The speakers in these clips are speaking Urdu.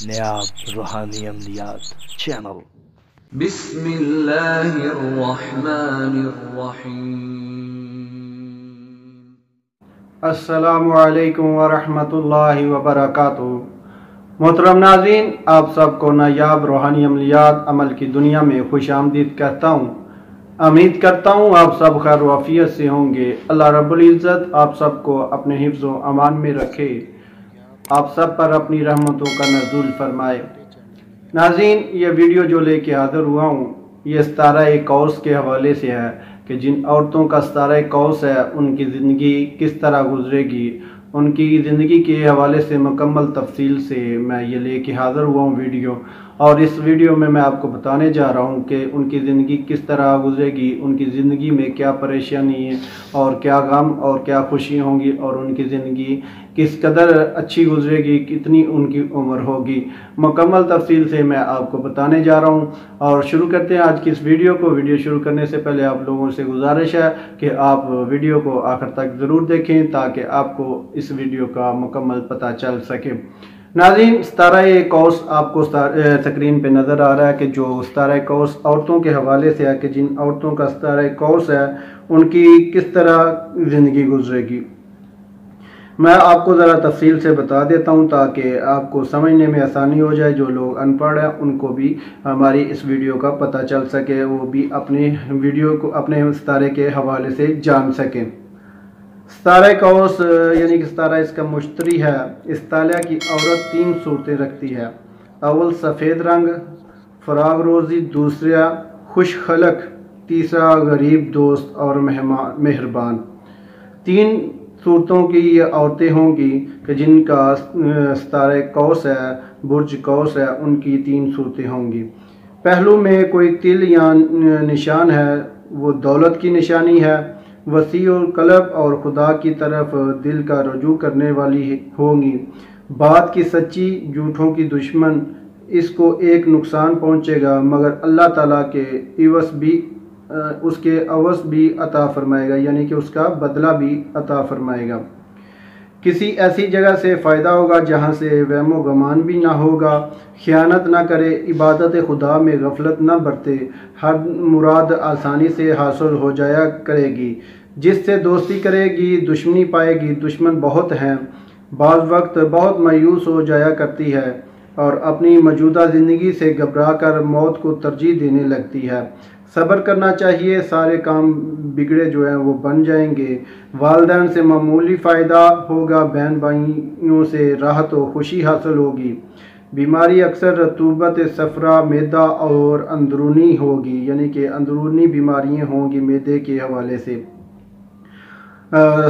نیاب روحانی عملیات چینل۔ بسم اللہ الرحمن الرحیم۔ السلام علیکم ورحمۃ اللہ وبرکاتہ۔ محترم ناظرین، آپ سب کو نایاب روحانی عملیات عمل کی دنیا میں خوش آمدید کہتا ہوں۔ امید کرتا ہوں آپ سب خیر و عافیت سے ہوں گے۔ اللہ رب العزت آپ سب کو اپنے حفظ و امان میں رکھے، آپ سب پر اپنی رحمتوں کا نزول فرمائے۔ ناظرین، یہ ویڈیو جو لے کے حاضر ہوا ہوں یہ ستارہ قوس کے حوالے سے ہے کہ جن عورتوں کا ستارہ قوس ہے ان کی زندگی کس طرح گزرے گی۔ ان کی زندگی کے حوالے سے مکمل تفصیل سے میں یہ لے کے حاضر ہوا ہوں ویڈیو، اور اس ویڈیو میں آپ کو بتانے جا رہا ہوں کہ ان کی زندگی کس طرح گزرے گی، ان کی زندگی میں کیا پریشانی ہے اور کیا غم اور کیا خوشی ہوں گی، اور ان کی زندگی کس قدر اچھی گزرے گی، کتنی ان کی عمر ہوگی۔ مکمل تفصیل سے میں آپ کو بتانے جا رہا ہوں، اور شروع کرتے ہیں آج کی اس ویڈیو کو۔ ویڈیو شروع کرنے سے پہلے آپ لوگوں سے گزارش ہے کہ آپ ویڈیو کو آخر تک ضرور دیکھیں تاکہ آپ کو اس ویڈیو کا مکمل پتہ چل سکے۔ ناظرین، ستارہ قوس آپ کو سکرین پہ نظر آ رہا ہے کہ جو ستارہ قوس عورتوں کے حوالے سے ہے کہ جن عورتوں کا ستارہ قوس ہے ان کی کس طرح زندگی گزرے گی۔ میں آپ کو ذرا تفصیل سے بتا دیتا ہوں تاکہ آپ کو سمجھنے میں آسانی ہو جائے۔ جو لوگ ان پڑھ ہیں ان کو بھی ہماری اس ویڈیو کا پتہ چل سکے، وہ بھی اپنے ویڈیو کو اپنے ستارے کے حوالے سے جان سکیں۔ ستارہ قوس یعنی کہ ستارہ اس کا مشتری ہے۔ اس طالع کی عورت 3 صورتیں رکھتی ہے۔ اول سفید رنگ، فراغ روزی، دوسرا خوش خلق، تیسرا غریب دوست اور مہربان۔ 3 صورتوں کی یہ عورتیں ہوں گی کہ جن کا ستارہ قوس ہے، برج قوس ہے، ان کی 3 صورتیں ہوں گی۔ پہلو میں کوئی تل یا نشان ہے، وہ دولت کی نشانی ہے۔ وسیع القلب اور خدا کی طرف دل کا رجوع کرنے والی ہوں گی۔ بات کی سچی، جھوٹوں کی دشمن۔ اس کو ایک نقصان پہنچے گا مگر اللہ تعالیٰ کے اس کے عوض بھی عطا فرمائے گا، یعنی کہ اس کا بدلہ بھی عطا فرمائے گا۔ کسی ایسی جگہ سے فائدہ ہوگا جہاں سے وہم و گمان بھی نہ ہوگا۔ خیانت نہ کرے، عبادت خدا میں غفلت نہ برتے، ہر مراد آسانی سے حاصل ہو جایا کرے گی۔ جس سے دوستی کرے گی دشمنی پائے گی، دشمن بہت ہیں۔ بعض وقت بہت مایوس ہو جایا کرتی ہے اور اپنی موجودہ زندگی سے گھبرا کر موت کو ترجیح دینے لگتی ہے۔ صبر کرنا چاہیے، سارے کام بگڑے جو ہیں وہ بن جائیں گے۔ والدین سے معمولی فائدہ ہوگا، بہن بھائیوں سے راحت و خوشی حاصل ہوگی۔ بیماری اکثر رطوبت صفرا، معدہ اور اندرونی ہوگی، یعنی کہ اندرونی بیماریاں ہوں گی معدے کے حوالے سے۔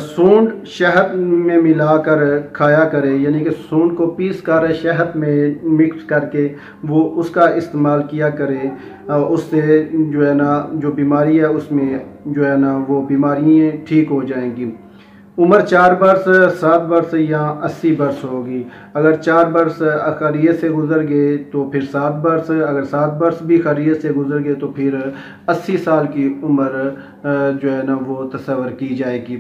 سونڈ شہد میں ملا کر کھایا کرے، یعنی کہ سونڈ کو پیس کر شہد میں مکس کر کے وہ اس کا استعمال کیا کرے۔ اس سے جو ہے نا جو بیماری ہے اس میں جو ہے نا وہ بیماریاں ٹھیک ہو جائیں گی۔ عمر 4 برس، 7 برس یا 80 برس ہوگی۔ اگر 4 برس خیریت سے گزر گئے تو پھر 7 برس، اگر 7 برس بھی خیریت سے گزر گئے تو پھر 80 سال کی عمر جو ہے نا وہ تصور کی جائے گی۔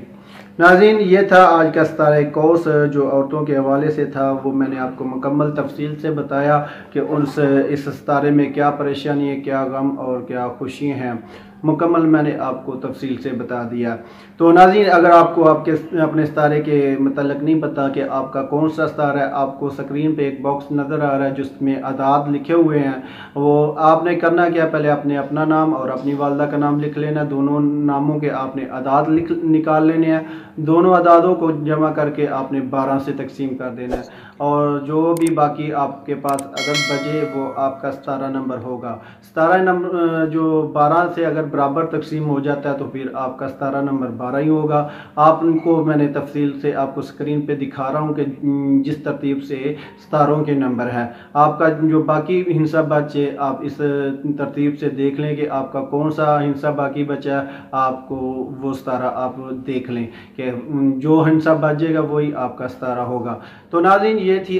ناظرین، یہ تھا آج کا ستارہ قوس جو عورتوں کے حوالے سے تھا، وہ میں نے آپ کو مکمل تفصیل سے بتایا کہ اس ستارے میں کیا پریشانی ہے، کیا غم اور کیا خوشی ہیں۔ مکمل میں نے آپ کو تفصیل سے بتا دیا۔ تو ناظرین، اگر آپ کو اپنے ستارے کے متعلق نہیں پتا کہ آپ کا کون سا ستارہ ہے، آپ کو سکرین پہ ایک باکس نظر آ رہا ہے جس میں اعداد لکھے ہوئے ہیں۔ وہ آپ نے کرنا کیا، پہلے اپنا نام اور اپنی والدہ کا نام لکھ لینا۔ دونوں ناموں کے آپ نے اعداد نکال لینے ہیں۔ دونوں اعدادوں کو جمع کر کے آپ نے 12 سے تقسیم کر دینا ہے، اور جو بھی باقی آپ کے پاس عدد بجے وہ آپ کا ستارہ نمبر ہوگا۔ ستارہ نمبر جو 12 سے اگر برابر تقسیم ہو جاتا ہے تو پھر آپ کا ستارہ نمبر 12 ہی ہوگا۔ آپ کو میں نے تفصیل سے آپ کو سکرین پہ دکھا رہا ہوں کہ جس ترتیب سے ستاروں کے نمبر ہیں، آپ کا جو باقی ہندسہ بچے آپ اس ترتیب سے دیکھ لیں کہ آپ کا کون سا ہندسہ باقی بچا ہے، آپ کو وہ ستارہ آپ دیکھ لیں کہ جو ہندسہ بچے گا وہی آپ کا ستارہ ہوگا۔ تو ناظرین، یہ تھی